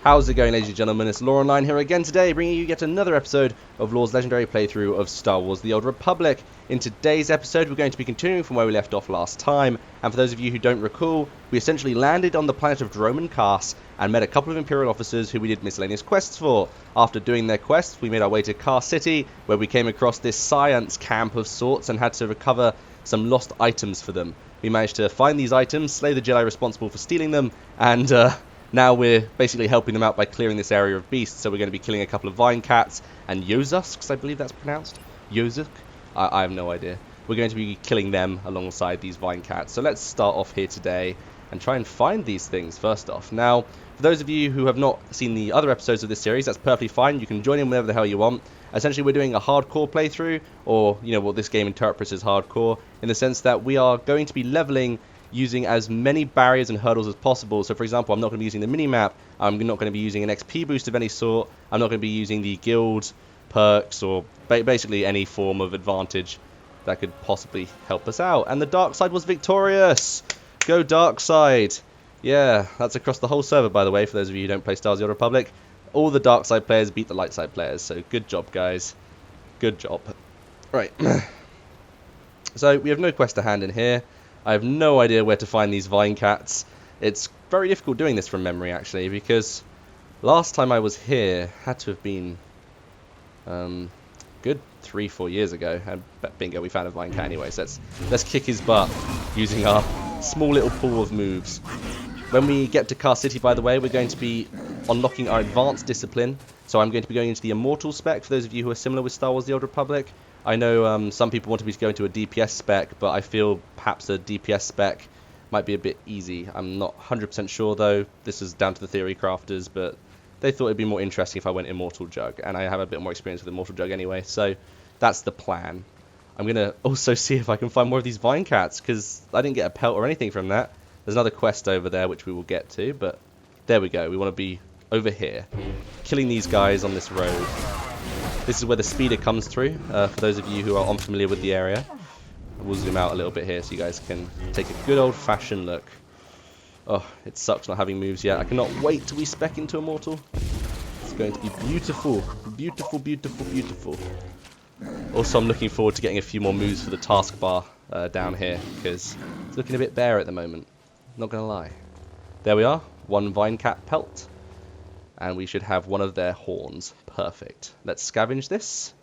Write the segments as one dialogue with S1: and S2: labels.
S1: How's it going, ladies and gentlemen? It's Loronline here again today, bringing you yet another episode of Law's legendary playthrough of Star Wars The Old Republic. In today's episode, we're going to be continuing from where we left off last time, and for those of you who don't recall, we essentially landed on the planet of Droman Kars and met a couple of Imperial officers who we did miscellaneous quests for. After doing their quests, we made our way to Kar City, where we came across this science camp of sorts and had to recover some lost items for them. We managed to find these items, slay the Jedi responsible for stealing them, and now we're basically helping them out by clearing this area of beasts. So we're going to be killing a couple of vine cats and Yozusks, I believe that's pronounced. Yozuk? I have no idea. We're going to be killing them alongside these vine cats. So let's start off here today and try and find these things first off. Now, for those of you who have not seen the other episodes of this series, that's perfectly fine. You can join in whenever the hell you want. Essentially, we're doing a hardcore playthrough, or, you know, what this game interprets as hardcore, in the sense that we are going to be leveling using as many barriers and hurdles as possible. So for example, I'm not going to be using the minimap, I'm not going to be using an XP boost of any sort, I'm not going to be using the guild perks or basically any form of advantage that could possibly help us out. And the dark side was victorious! Go dark side! Yeah, that's across the whole server, by the way, for those of you who don't play Star Wars The Old Republic. All the dark side players beat the light side players, so good job, guys. Good job. Right. So we have no quest to hand in here. I have no idea where to find these vine cats. It's very difficult doing this from memory, actually, because last time I was here had to have been good 3-4 years ago. And bingo, we found a vine cat anyway, so let's kick his butt using our small little pool of moves. When we get to Kar City, by the way, we're going to be unlocking our advanced discipline. So I'm going to be going into the Immortal spec, for those of you who are similar with Star Wars The Old Republic. I know some people want me to go into a DPS spec, but I feel perhaps a DPS spec might be a bit easy. I'm not 100% sure, though. This is down to the theory crafters, but they thought it'd be more interesting if I went Immortal Jug, and I have a bit more experience with Immortal Jug anyway, so that's the plan. I'm going to also see if I can find more of these vine cats, because I didn't get a pelt or anything from that. There's another quest over there, which we will get to, but there we go. We want to be over here, killing these guys on this road. This is where the speeder comes through, for those of you who are unfamiliar with the area. We'll zoom out a little bit here so you guys can take a good old-fashioned look. Oh, it sucks not having moves yet. I cannot wait till we spec into Immortal. It's going to be beautiful. Beautiful, beautiful, beautiful. Also, I'm looking forward to getting a few more moves for the taskbar down here, because it's looking a bit bare at the moment. Not going to lie. There we are. One vine cat pelt. And we should have one of their horns. Perfect. Let's scavenge this,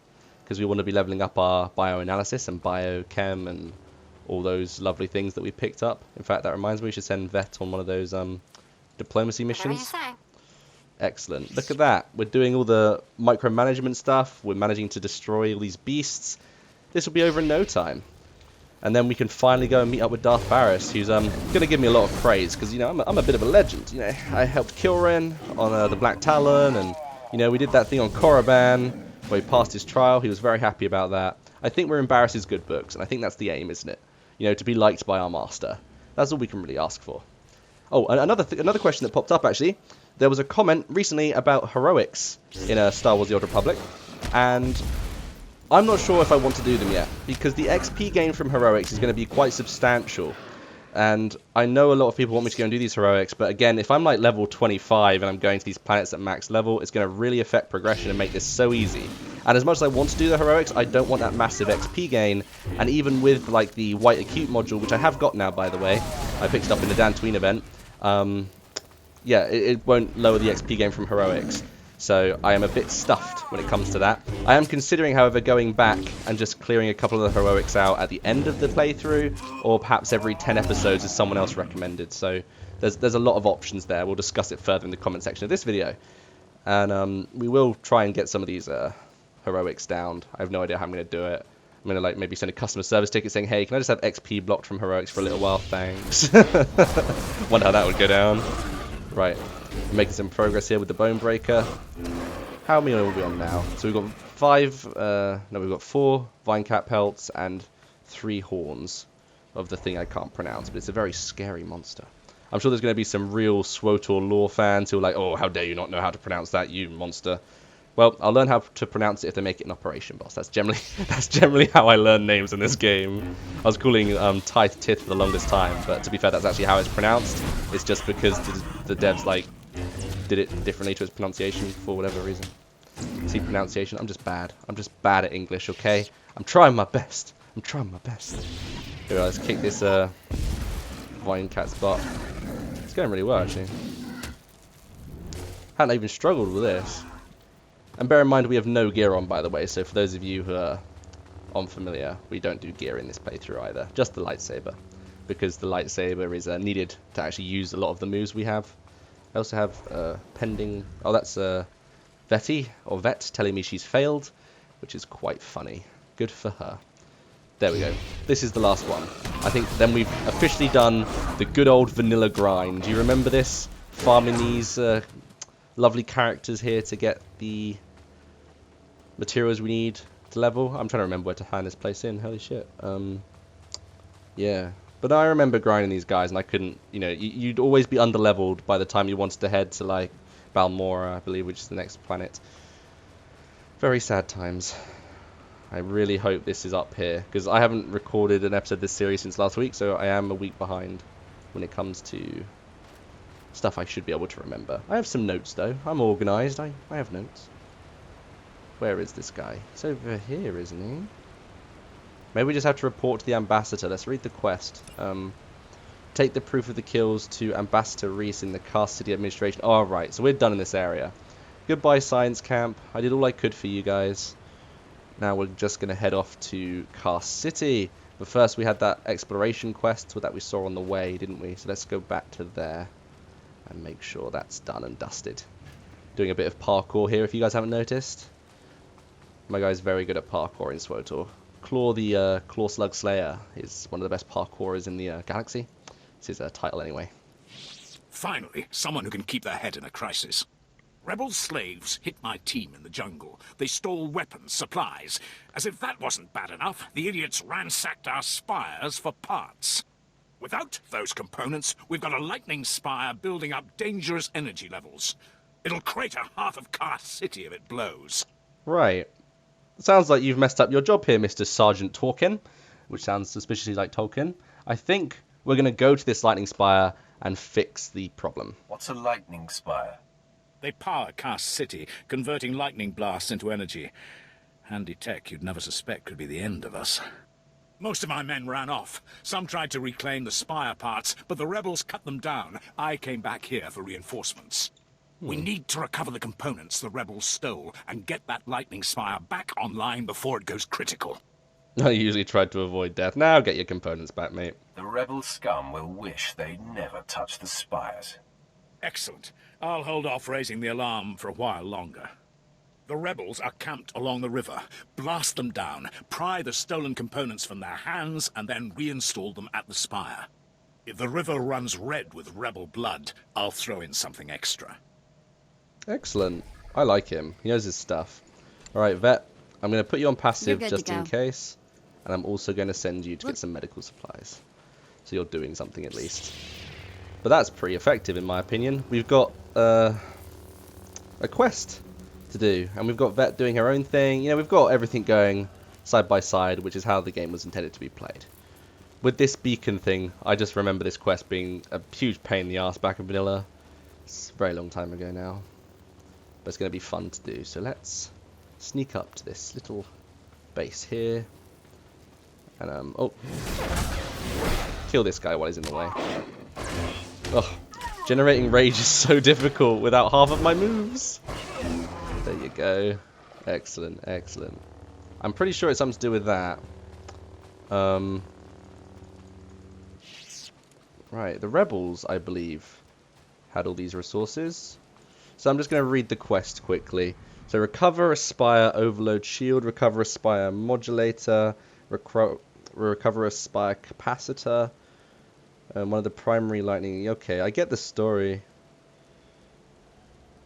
S1: because we want to be leveling up our bioanalysis and biochem and all those lovely things that we picked up. In fact, that reminds me, we should send Vet on one of those diplomacy missions. Excellent. Look at that. We're doing all the micromanagement stuff. We're managing to destroy all these beasts. This will be over in no time. And then we can finally go and meet up with Darth Baras, who's going to give me a lot of praise, because, you know, I'm a bit of a legend. You know, I helped kill Ren on the Black Talon, and, you know, we did that thing on Korriban, where he passed his trial. He was very happy about that. I think we're in Baras's good books, and I think that's the aim, isn't it? You know, to be liked by our master. That's all we can really ask for. Oh, and another question that popped up, actually. There was a comment recently about heroics in Star Wars The Old Republic, and I'm not sure if I want to do them yet, because the XP gain from heroics is going to be quite substantial. And I know a lot of people want me to go and do these heroics, but again, if I'm like level 25 and I'm going to these planets at max level, it's going to really affect progression and make this so easy. And as much as I want to do the heroics, I don't want that massive XP gain. And even with like the White Acute module, which I have got now, by the way, I picked it up in the Dantooine event, yeah, it won't lower the XP gain from heroics. So I am a bit stuffed when it comes to that. I am considering, however, going back and just clearing a couple of the heroics out at the end of the playthrough, or perhaps every 10 episodes as someone else recommended. So there's a lot of options there. We'll discuss it further in the comment section of this video. And we will try and get some of these heroics down. I have no idea how I'm going to do it. I'm going to like maybe send a customer service ticket saying, hey, can I just have XP blocked from heroics for a little while? Thanks. Wonder how that would go down. Right. We're making some progress here with the Bone Breaker. How many are we on now? So we've got we've got 4 vine cat pelts and 3 horns of the thing I can't pronounce, but it's a very scary monster. I'm sure there's going to be some real SWTOR lore fans who are like, oh, how dare you not know how to pronounce that, you monster. Well, I'll learn how to pronounce it if they make it an operation boss. That's generally how I learn names in this game. I was calling Tithe Tith for the longest time, but to be fair, that's actually how it's pronounced. It's just because the devs like did it differently to its pronunciation for whatever reason. See, pronunciation, I'm just bad. I'm just bad at English, okay? I'm trying my best. I'm trying my best. Here, let's kick this Vine Cat's butt. It's going really well, actually. Hadn't even struggled with this. And bear in mind, we have no gear on, by the way, so for those of you who are unfamiliar, we don't do gear in this playthrough either. Just the lightsaber. Because the lightsaber is needed to actually use a lot of the moves we have. I also have pending... Oh, that's Vetty, or Vet, telling me she's failed, which is quite funny. Good for her. There we go. This is the last one. I think then we've officially done the good old vanilla grind. Do you remember this? Farming these lovely characters here to get the materials we need to level. I'm trying to remember where to hand this place in. Holy shit. Yeah. But I remember grinding these guys and I couldn't, you know, you'd always be underleveled by the time you wanted to head to, like, Balmora, I believe, which is the next planet. Very sad times. I really hope this is up here, because I haven't recorded an episode of this series since last week, so I am a week behind when it comes to stuff I should be able to remember. I have some notes, though. I'm organised. I have notes. Where is this guy? He's over here, isn't he? Maybe we just have to report to the ambassador. Let's read the quest. Take the proof of the kills to Ambassador Reese in the Cast City Administration. Oh, right. So we're done in this area. Goodbye, Science Camp. I did all I could for you guys. Now we're just going to head off to Cast City. But first we had that exploration quest that we saw on the way, didn't we? So let's go back to there and make sure that's done and dusted. Doing a bit of parkour here if you guys haven't noticed. My guy's very good at parkour in SWTOR. Claw the Claw Slug Slayer is one of the best parkourers in the galaxy. It's his title anyway.
S2: Finally, someone who can keep their head in a crisis. Rebel slaves hit my team in the jungle. They stole weapons, supplies. As if that wasn't bad enough, the idiots ransacked our spires for parts. Without those components, we've got a lightning spire building up dangerous energy levels. It'll crater half of Cast City if it blows.
S1: Right. Sounds like you've messed up your job here, Mr. Sergeant Tolkien, which sounds suspiciously like Tolkien. I think we're going to go to this lightning spire and fix the problem.
S3: What's a lightning spire?
S2: They power Cast City, converting lightning blasts into energy. Handy tech you'd never suspect could be the end of us. Most of my men ran off. Some tried to reclaim the spire parts, but the rebels cut them down. I came back here for reinforcements. We need to recover the components the rebels stole and get that lightning spire back online before it goes critical.
S1: I usually tried to avoid death. Now get your components back, mate.
S3: The rebel scum will wish they never touched the spires.
S2: Excellent. I'll hold off raising the alarm for a while longer. The rebels are camped along the river. Blast them down, pry the stolen components from their hands, and then reinstall them at the spire. If the river runs red with rebel blood, I'll throw in something extra.
S1: Excellent. I like him. He knows his stuff. Alright, Vet. I'm going to put you on passive just in case. And I'm also going to send you to get some medical supplies. So you're doing something at least. But that's pretty effective in my opinion. We've got a quest to do. And we've got Vet doing her own thing. You know, we've got everything going side by side, which is how the game was intended to be played. With this beacon thing, I just remember this quest being a huge pain in the ass back in vanilla. It's a very long time ago now. But it's going to be fun to do. So let's sneak up to this little base here. And, oh. Kill this guy while he's in the way. Oh, generating rage is so difficult without half of my moves. There you go. Excellent, excellent. I'm pretty sure it's something to do with that. Right, the rebels, I believe, had all these resources. So I'm just going to read the quest quickly. So recover a spire overload shield, recover a spire modulator, recover a spire capacitor, one of the primary lightning. Okay, I get the story.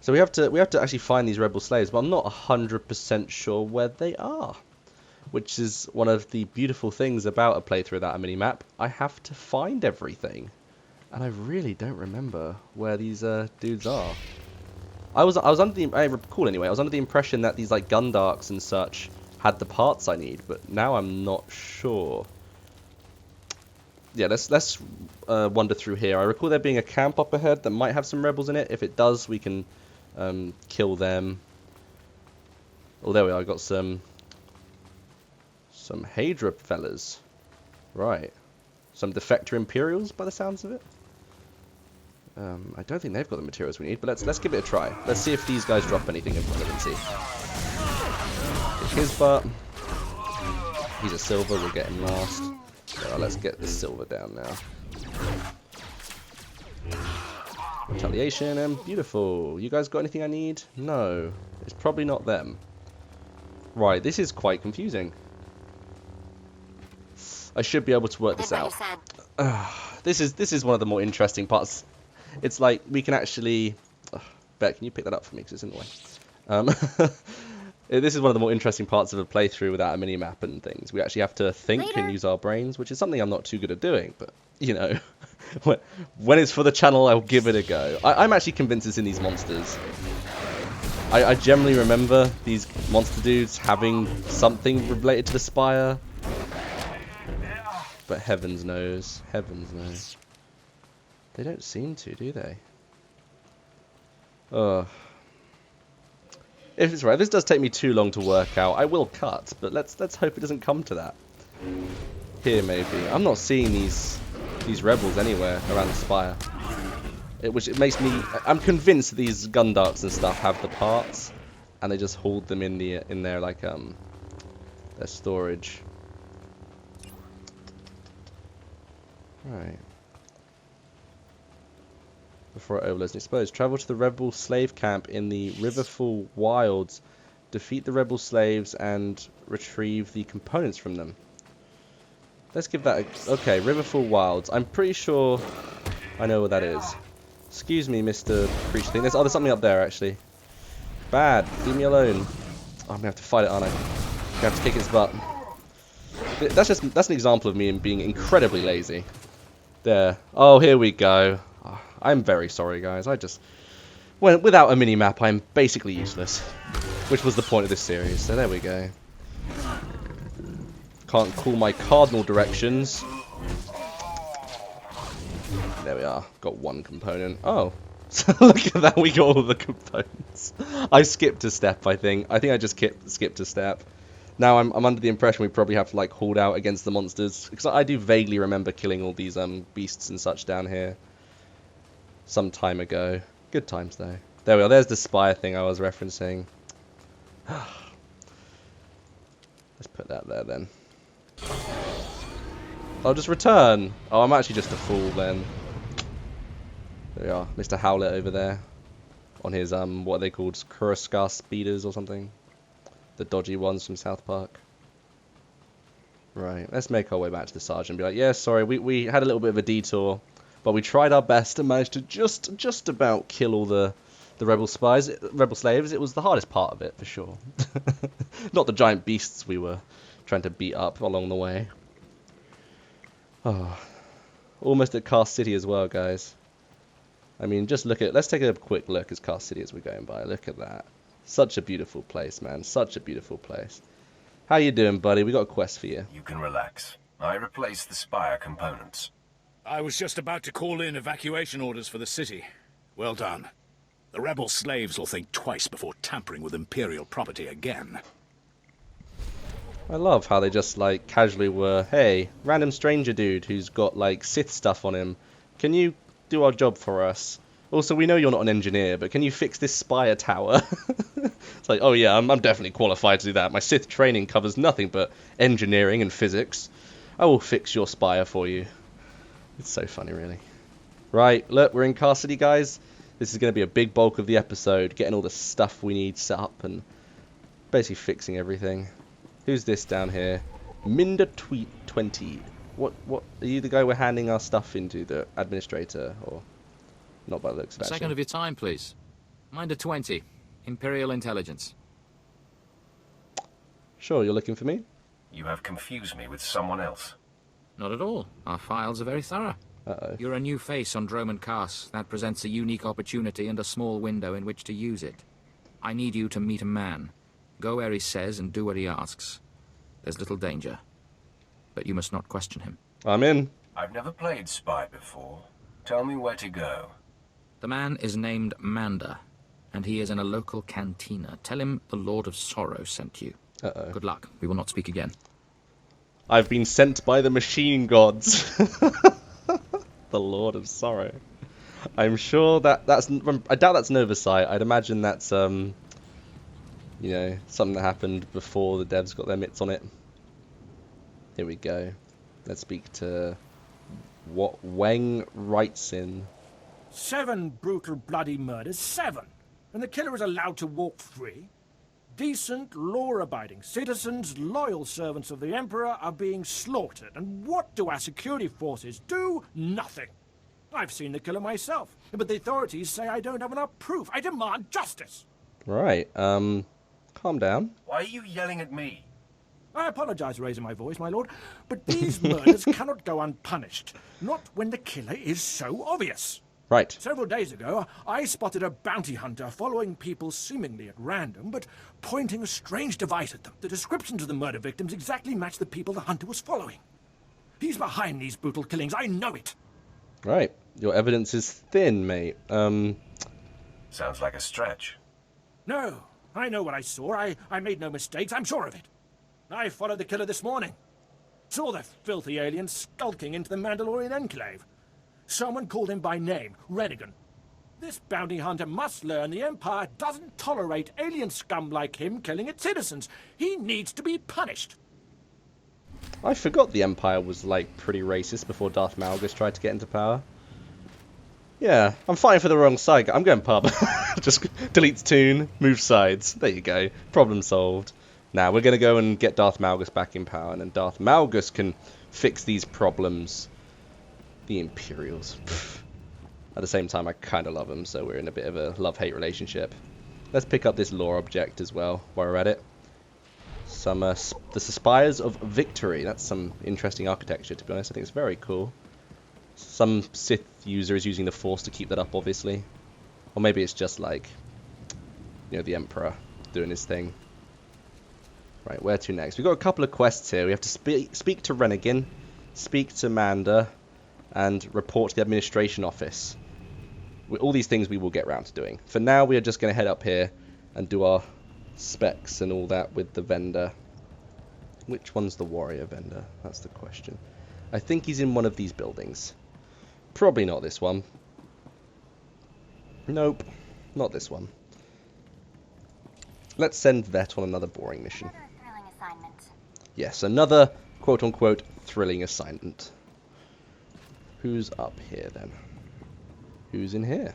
S1: So we have to actually find these rebel slaves, but I'm not 100% sure where they are. Which is one of the beautiful things about a playthrough without a minimap. I have to find everything. And I really don't remember where these dudes are. I recall anyway, I was under the impression that these like Gundarks and such had the parts I need, but now I'm not sure. yeah, let's wander through here. I recall there being a camp up ahead that might have some rebels in it. If it does, we can kill them. Oh, there we are. I got some Hadra fellas. Right. Some defector Imperials by the sounds of it. I don't think they've got the materials we need, but let's give it a try. Let's see if these guys drop anything of relevancy. Kick his butt. He's a silver, we'll get him last. Well, let's get the silver down now. Retaliation and beautiful. You guys got anything I need? No. It's probably not them. Right, this is quite confusing. I should be able to work this out. This is one of the more interesting parts. It's like we can actually... Bet, can you pick that up for me because it's in the way? This is one of the more interesting parts of a playthrough without a minimap and things. We actually have to think and use our brains, which is something I'm not too good at doing. But, you know, when it's for the channel, I'll give it a go. I'm actually convinced it's in these monsters. I generally remember these monster dudes having something related to the spire. But heavens knows. Heavens knows. They don't seem to, do they? Ugh. If it's right, this does take me too long to work out. I will cut, but let's hope it doesn't come to that. Here, maybe. I'm not seeing these rebels anywhere around the spire. Which it makes me... I'm convinced that these gun darts and stuff have the parts, and they just hold them in their like their storage. Right. Before it overloads and explodes. Travel to the rebel slave camp in the Riverfall Wilds. Defeat the rebel slaves and retrieve the components from them. Let's give that a... Okay, Riverfall Wilds. I'm pretty sure I know what that is. Excuse me, Mr. Creature thing. There's something up there, actually. Bad. Leave me alone. Oh, I'm going to have to fight it, aren't I? I'm going to have to kick its butt. That's an example of me being incredibly lazy. There. Oh, here we go. I'm very sorry, guys. Without a minimap, I'm basically useless. Which was the point of this series. So there we go. Can't call my cardinal directions. There we are. Got one component. Oh. So look at that. We got all the components. I skipped a step, I think. I think I just skipped a step. Now I'm under the impression we probably have to like hold out against the monsters. Because I do vaguely remember killing all these beasts and such down here. Some time ago. Good times though. There we are. There's the spire thing I was referencing. Let's put that there then. I'll just return. Oh, I'm actually just a fool then. There we are. Mr. Howlett over there. On his, what are they called? Kuroscar speeders or something. The dodgy ones from South Park. Right. Let's make our way back to the sergeant and be like, yeah, sorry, we had a little bit of a detour. But we tried our best and managed to just about kill all the rebel slaves. It was the hardest part of it, for sure. Not the giant beasts we were trying to beat up along the way. Oh, almost at Cast City as well, guys. I mean, let's take a quick look at Cast City as we're going by. Look at that. Such a beautiful place, man. Such a beautiful place. How you doing, buddy? We got a quest for you.
S3: You can relax. I replaced the spire components.
S2: I was just about to call in evacuation orders for the city. Well done. The rebel slaves will think twice before tampering with Imperial property again.
S1: I love how they just, like, casually were, hey, random stranger dude who's got, like, Sith stuff on him. Can you do our job for us? Also, we know you're not an engineer, but can you fix this spire tower? It's like, oh yeah, I'm definitely qualified to do that. My Sith training covers nothing but engineering and physics. I will fix your spire for you. It's so funny, really. Right, look, we're in Cast City, guys. This is going to be a big bulk of the episode, getting all the stuff we need set up and basically fixing everything. Who's this down here? Minder20. What are you the guy we're handing our stuff into, the administrator, or not by the looks of it?
S4: Second of your time, please. Minder20, Imperial Intelligence.
S1: Sure, you're looking for me?
S3: You have confused me with someone else.
S4: Not at all. Our files are very thorough.
S1: Uh-oh.
S4: You're a new face on Droman Cast. That presents a unique opportunity and a small window in which to use it. I need you to meet a man. Go where he says and do what he asks. There's little danger. But you must not question him.
S1: I'm in.
S3: I've never played Spy before. Tell me where to go.
S4: The man is named Manda, and he is in a local cantina. Tell him the Lord of Sorrow sent you.
S1: Uh-oh.
S4: Good luck. We will not speak again.
S1: I've been sent by the machine gods. The Lord of Sorrow. I'm sure that's... I doubt that's an oversight. I'd imagine that's, you know, something that happened before the devs got their mitts on it. Here we go. Let's speak to what Weng writes in.
S5: 7 brutal, bloody murders. 7! And the killer is allowed to walk free? Decent, law-abiding citizens, loyal servants of the Emperor, are being slaughtered. And what do our security forces do? Nothing. I've seen the killer myself, but the authorities say I don't have enough proof. I demand justice.
S1: Right, calm down.
S3: Why are you yelling at me?
S5: I apologize for raising my voice, my lord, but these murders cannot go unpunished. Not when the killer is so obvious.
S1: Right.
S5: Several days ago, I spotted a bounty hunter following people seemingly at random, but pointing a strange device at them. The descriptions of the murder victims exactly match the people the hunter was following. He's behind these brutal killings, I know it.
S1: Right. Your evidence is thin, mate.
S3: Sounds like a stretch.
S5: No, I know what I saw. I made no mistakes, I'm sure of it. I followed the killer this morning. Saw the filthy alien skulking into the Mandalorian enclave. Someone called him by name, Redigan. This bounty hunter must learn the Empire doesn't tolerate alien scum like him killing its citizens. He needs to be punished.
S1: I forgot the Empire was, like, pretty racist before Darth Malgus tried to get into power. Yeah, I'm fighting for the wrong side. I'm going pub. Just deletes tune, move sides. There you go. Problem solved. Now, we're going to go and get Darth Malgus back in power, and then Darth Malgus can fix these problems. The Imperials. At the same time, I kind of love them, so we're in a bit of a love-hate relationship. Let's pick up this lore object as well, while we're at it. Some, the Spires of Victory. That's some interesting architecture, to be honest. I think it's very cool. Some Sith user is using the Force to keep that up, obviously. Or maybe it's just like, you know, the Emperor doing his thing. Right, where to next? We've got a couple of quests here. We have to speak to Redigan, speak to Manda, and report to the administration office. All these things we will get round to doing. For now, we are just going to head up here and do our specs and all that with the vendor. Which one's the warrior vendor? That's the question. I think he's in one of these buildings. Probably not this one. Nope, not this one. Let's send Vet on another boring mission.
S6: Another thrilling assignment.
S1: Yes, another quote-unquote thrilling assignment. Who's up here, then? Who's in here?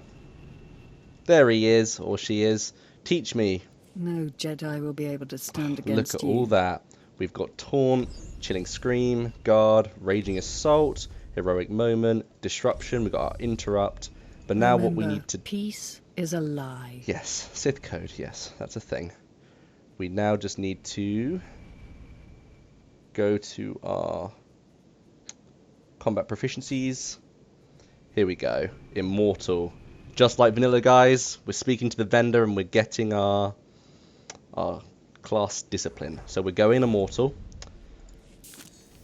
S1: There he is, or she is. Teach me.
S7: No Jedi will be able to stand against
S1: Look at
S7: you.
S1: all that. We've got Taunt, Chilling Scream, Guard, Raging Assault, Heroic Moment, Disruption. We've got our Interrupt. But now what we need to...
S7: Peace is a lie.
S1: Yes, Sith Code, yes, that's a thing. We now just need to go to our combat proficiencies. Here we go. Immortal. Just like vanilla, guys, we're speaking to the vendor and we're getting our class discipline. So we're going Immortal.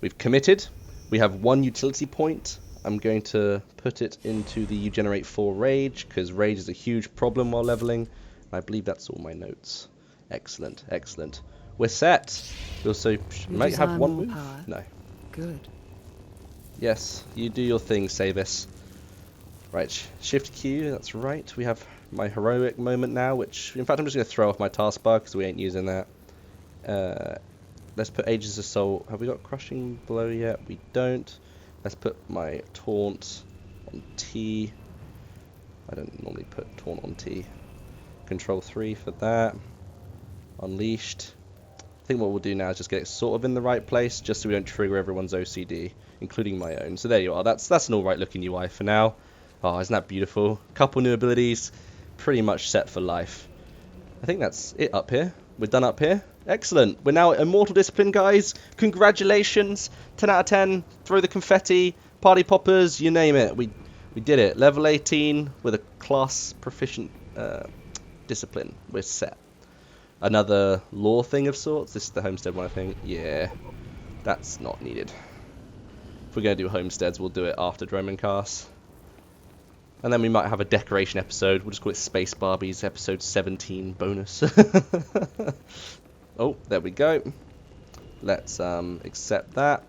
S1: We've committed. We have 1 utility point. I'm going to put it into the You Generate 4 Rage, because Rage is a huge problem while leveling. I believe that's all my notes. Excellent, excellent. We're set. We also might have 1 move.
S7: Power.
S1: No.
S7: Good.
S1: Yes, you do your thing, Savis. Right, Shift Q, that's right. We have my Heroic Moment now, which, in fact, I'm just going to throw off my taskbar, because we ain't using that. Let's put Aegis Assault. Have we got Crushing Blow yet? We don't. Let's put my Taunt on T. I don't normally put Taunt on T. Control 3 for that. Unleashed. I think what we'll do now is just get it sort of in the right place, just so we don't trigger everyone's OCD, including my own. So there you are. That's an alright looking UI for now. Oh, isn't that beautiful? Couple new abilities. Pretty much set for life. I think that's it up here. We're done up here. Excellent. We're now Immortal Discipline, guys. Congratulations. 10 out of 10. Throw the confetti. Party poppers. You name it. We did it. Level 18 with a class proficient discipline. We're set. Another lore thing of sorts. This is the Homestead one, I think. Yeah. That's not needed. we're going to do homesteads, we'll do it after Dromencast. And then we might have a decoration episode. We'll just call it Space Barbies episode 17 bonus. Oh, there we go. Let's accept that.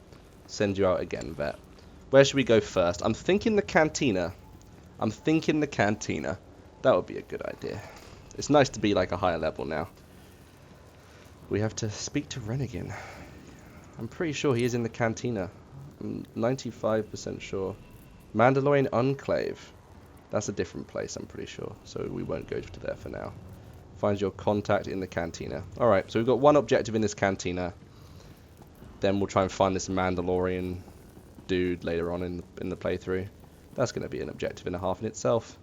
S1: Send you out again, Vet. Where should we go first? I'm thinking the Cantina. That would be a good idea. It's nice to be like a higher level now. We have to speak to Rennigan. I'm pretty sure he is in the Cantina. I'm 95% sure. Mandalorian Enclave. That's a different place, I'm pretty sure. So we won't go to there for now. Find your contact in the Cantina. Alright, so we've got one objective in this Cantina. Then we'll try and find this Mandalorian dude later on in the playthrough. That's going to be an objective and a half in itself.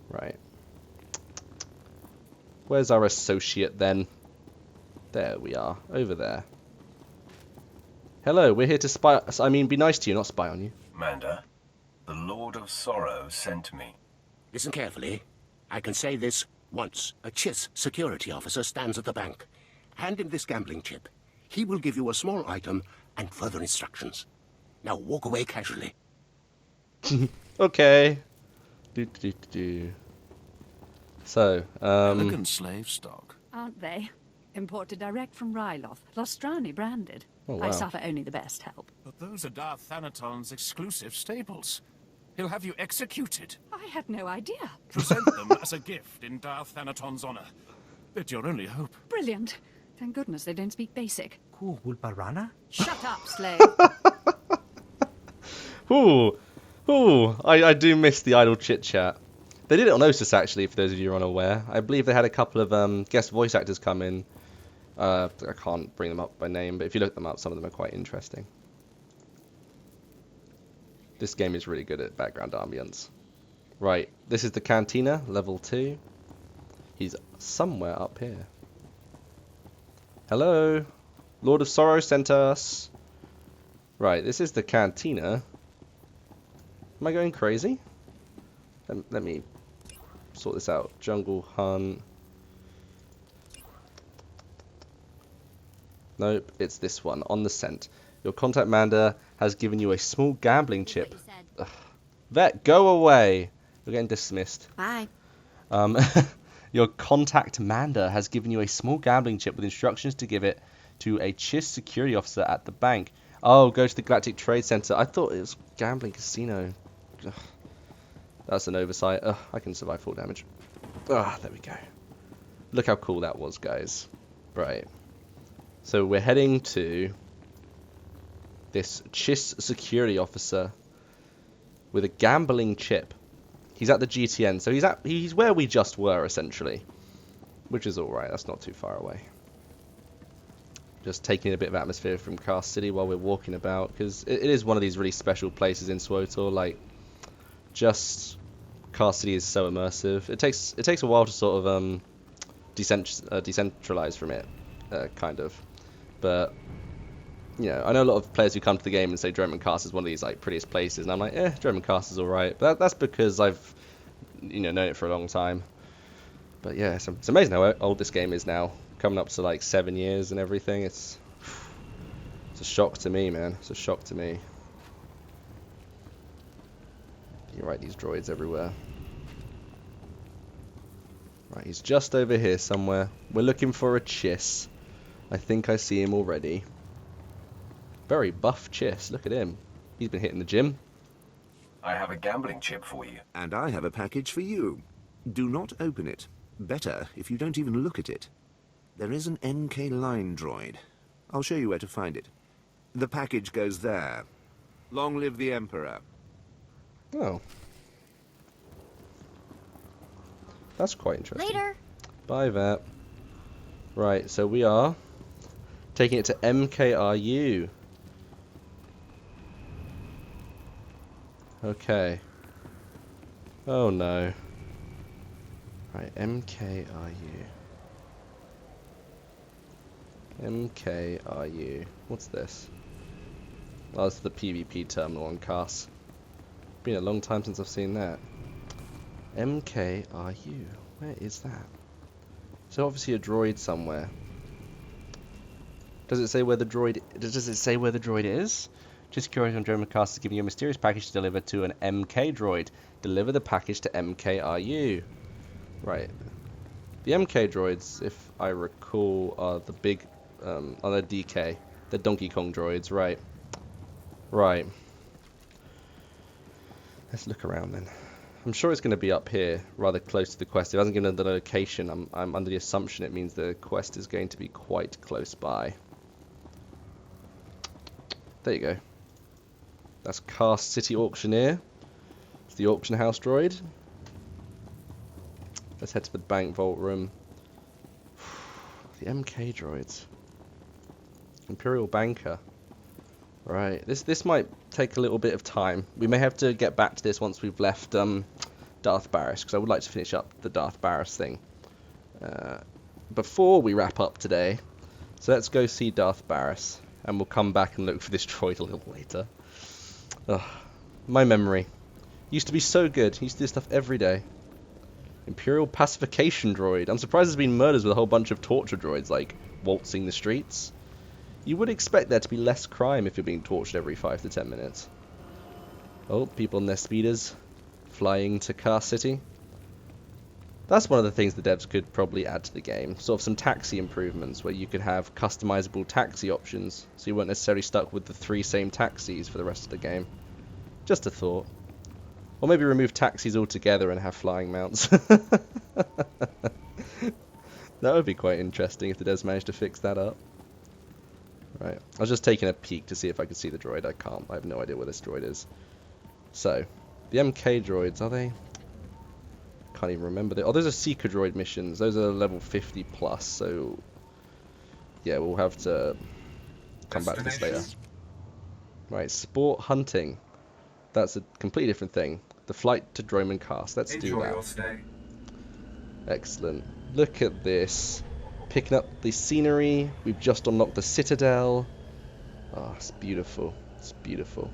S1: Right. Where's our associate then? There we are, over there. Hello, we're here to spy... I mean, be nice to you, not spy on you.
S3: Manda, the Lord of Sorrow sent me.
S6: Listen carefully. I can say this once. A Chiss security officer stands at the bank. Hand him this gambling chip. He will give you a small item and further instructions. Now walk away casually.
S1: Okay. So,
S8: Elegant slave stock.
S9: Aren't they? Imported direct from Ryloth. Lostrani branded.
S1: Oh, wow.
S9: I suffer only the best help.
S8: But those are Darth Thanaton's exclusive staples. He'll have you executed.
S9: I had no idea.
S8: Present them as a gift in Darth Thanaton's honor. They're your only hope.
S9: Brilliant. Thank goodness they don't speak basic.
S10: Barana?
S9: Shut up, slave.
S1: I do miss the idle chit-chat. They did it on Osis, actually, for those of you who are unaware. I believe they had a couple of guest voice actors come in. I can't bring them up by name, but if you look them up, some of them are quite interesting. This game is really good at background ambience. Right, this is the Cantina, level 2. He's somewhere up here. Hello? Lord of Sorrow sent us. Right, this is the Cantina. Am I going crazy? Let me sort this out. Jungle Hunt. Nope, it's this one. On the scent. Your contact Manda has given you a small gambling chip. Ugh. Vet, go away. You're getting dismissed.
S7: Bye.
S1: Your contact Manda has given you a small gambling chip with instructions to give it to a Chiss security officer at the bank. Oh, go to the Galactic Trade Center. I thought it was gambling casino. Ugh. That's an oversight. Ugh, I can survive full damage. Ah, there we go. Look how cool that was, guys. Right. So we're heading to this Chiss security officer with a gambling chip. He's at the GTN, so he's where we just were, essentially. Which is alright, that's not too far away. Just taking a bit of atmosphere from Cast City while we're walking about, because it is one of these really special places in SWTOR. Like, just Cast City is so immersive. It takes a while to sort of decentralize from it, kind of. But you know, I know a lot of players who come to the game and say Dromencast is one of these like prettiest places, and I'm like, Dromencast is alright. But that's because I've known it for a long time. But yeah, it's amazing how old this game is now, coming up to like 7 years and everything. It's a shock to me, man. It's a shock to me. You're right, these droids everywhere. Right, he's just over here somewhere. We're looking for a Chiss. I think I see him already. Very buff Chiss. Look at him. He's been hitting the gym.
S3: I have a gambling chip for you.
S11: And I have a package for you. Do not open it. Better if you don't even look at it. There is an NK line droid. I'll show you where to find it. The package goes there. Long live the Emperor.
S1: Oh. That's quite interesting.
S9: Later.
S1: Bye, Vet. Right, so we are taking it to MKRU. Okay. Oh no. Right, MKRU. MKRU. What's this? Oh, it's the PvP terminal on Cast. Been a long time since I've seen that. MKRU. Where is that? So obviously a droid somewhere. Does it say where the droid? Does it say where the droid is? Chiss security on German cast is giving you a mysterious package to deliver to an MK droid. Deliver the package to MKRU. Right. The MK droids, if I recall, are the big, are the DK. The Donkey Kong droids, right. Right. Let's look around then. I'm sure it's going to be up here, rather close to the quest. If it hasn't given the location, I'm under the assumption it means the quest is going to be quite close by. There you go. That's Cast City Auctioneer. It's the auction house droid. Let's head to the bank vault room. The MK droids. Imperial Banker. Right, this might take a little bit of time. We may have to get back to this once we've left Darth Baras, because I would like to finish up the Darth Baras thing before we wrap up today. So let's go see Darth Baras, and we'll come back and look for this droid a little later. Ugh, my memory used to be so good. Used to do this stuff every day. Imperial Pacification Droid. I'm surprised there's been murders with a whole bunch of torture droids, like waltzing the streets. You would expect there to be less crime if you're being tortured every 5 to 10 minutes. Oh, people on their speeders flying to Car City. That's one of the things the devs could probably add to the game. Sort of some taxi improvements where you could have customizable taxi options, so you weren't necessarily stuck with the 3 same taxis for the rest of the game. Just a thought. Or maybe remove taxis altogether and have flying mounts. That would be quite interesting if the devs managed to fix that up. Right, I was just taking a peek to see if I could see the droid. I can't. I have no idea where this droid is. So, the MK droids, are they? Can't even remember. Oh, those are Seeker droid missions. Those are level 50 plus, so yeah, we'll have to come back to this later. Right, sport hunting. That's a completely different thing. The flight to Droman Cast. Let's do that. Excellent. Look at this. Picking up the scenery. We've just unlocked the Citadel. Oh, it's beautiful. It's beautiful.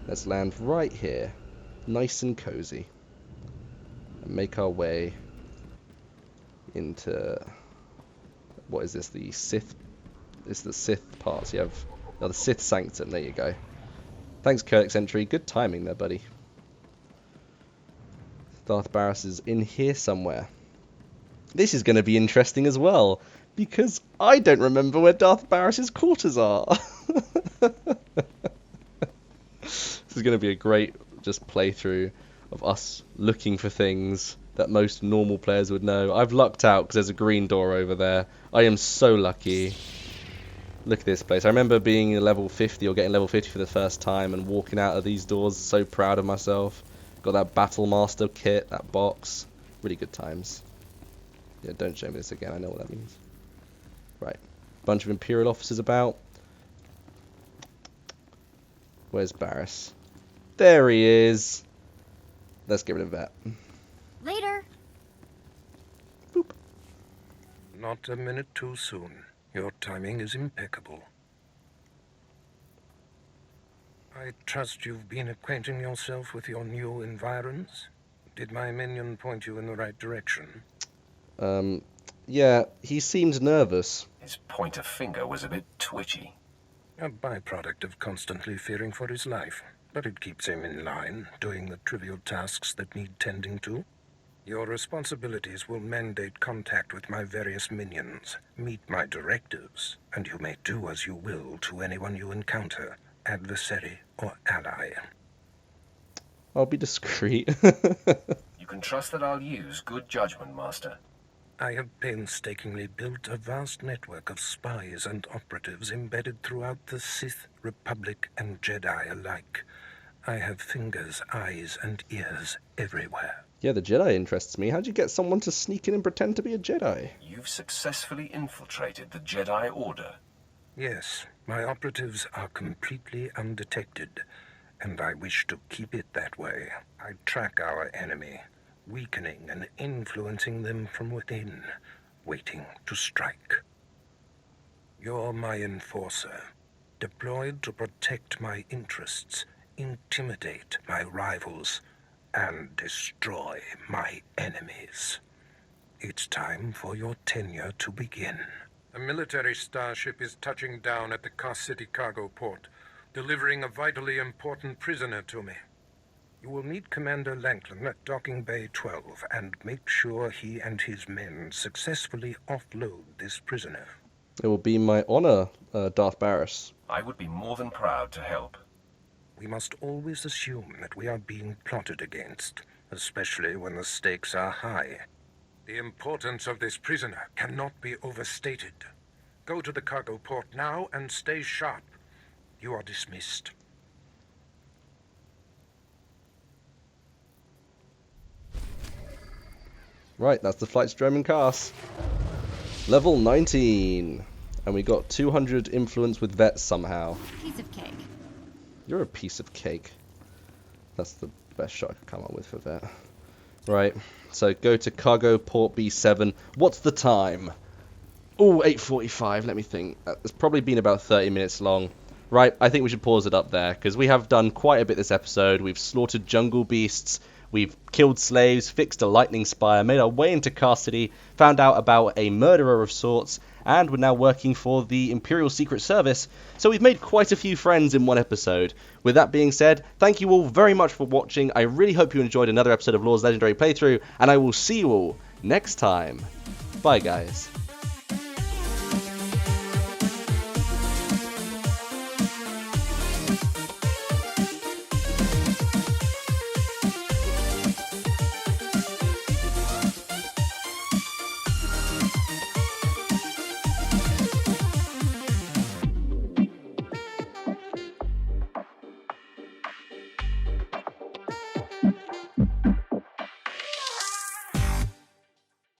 S1: Let's land right here. Nice and cozy. And make our way into... What is this? The Sith... It's the Sith parts. You have... Oh, the Sith Sanctum. There you go. Thanks, Codex entry. Good timing there, buddy. Darth Baras is in here somewhere. This is going to be interesting as well, because I don't remember where Darth Baras's quarters are. This is going to be a great just playthrough of us looking for things that most normal players would know. I've lucked out because there's a green door over there. I am so lucky. Look at this place. I remember being level 50 or getting level 50 for the first time and walking out of these doors so proud of myself. Got that Battle Master kit, that box. Really good times. Yeah, don't show me this again. I know what that means. Right. Bunch of Imperial officers about. Where's Baras? There he is. Let's get rid of that.
S9: Later.
S1: Boop.
S10: Not a minute too soon. Your timing is impeccable. I trust you've been acquainting yourself with your new environs? Did my minion point you in the right direction?
S1: Yeah, he seemed nervous.
S3: His pointer finger was a bit twitchy.
S10: A byproduct of constantly fearing for his life, but it keeps him in line, doing the trivial tasks that need tending to. Your responsibilities will mandate contact with my various minions, meet my directives, and you may do as you will to anyone you encounter, adversary or ally.
S1: I'll be discreet.
S3: You can trust that I'll use good judgment, Master.
S10: I have painstakingly built a vast network of spies and operatives embedded throughout the Sith, Republic, and Jedi alike. I have fingers, eyes, and ears everywhere.
S1: Yeah, the Jedi interests me. How'd you get someone to sneak in and pretend to be a Jedi?
S3: You've successfully infiltrated the Jedi Order.
S10: Yes, my operatives are completely undetected, and I wish to keep it that way. I track our enemy, weakening and influencing them from within, waiting to strike. You're my enforcer, deployed to protect my interests, intimidate my rivals, and destroy my enemies. It's time for your tenure to begin. A military starship is touching down at the Car City cargo port. delivering a vitally important prisoner to me. You will meet Commander Lanklin at Docking Bay 12 and make sure he and his men successfully offload this prisoner.
S1: It will be my honor, Darth Baras.
S3: I would be more than proud to help.
S10: We must always assume that we are being plotted against, especially when the stakes are high. The importance of this prisoner cannot be overstated. Go to the cargo port now and stay sharp. You are dismissed.
S1: Right, that's the flight's German cast. Level 19. And we got 200 influence with vets somehow.
S12: Piece of cake.
S1: You're a piece of cake. That's the best shot I could come up with for vet. Right, so go to cargo port B7. What's the time? Oh, 8:45. Let me think. It's probably been about 30 minutes long. Right, I think we should pause it up there, because we have done quite a bit this episode. We've slaughtered jungle beasts, we've killed slaves, fixed a lightning spire, made our way into Car City, found out about a murderer of sorts, and we're now working for the Imperial Secret Service. So we've made quite a few friends in one episode. With that being said, thank you all very much for watching. I really hope you enjoyed another episode of Lore's Legendary Playthrough, and I will see you all next time. Bye, guys.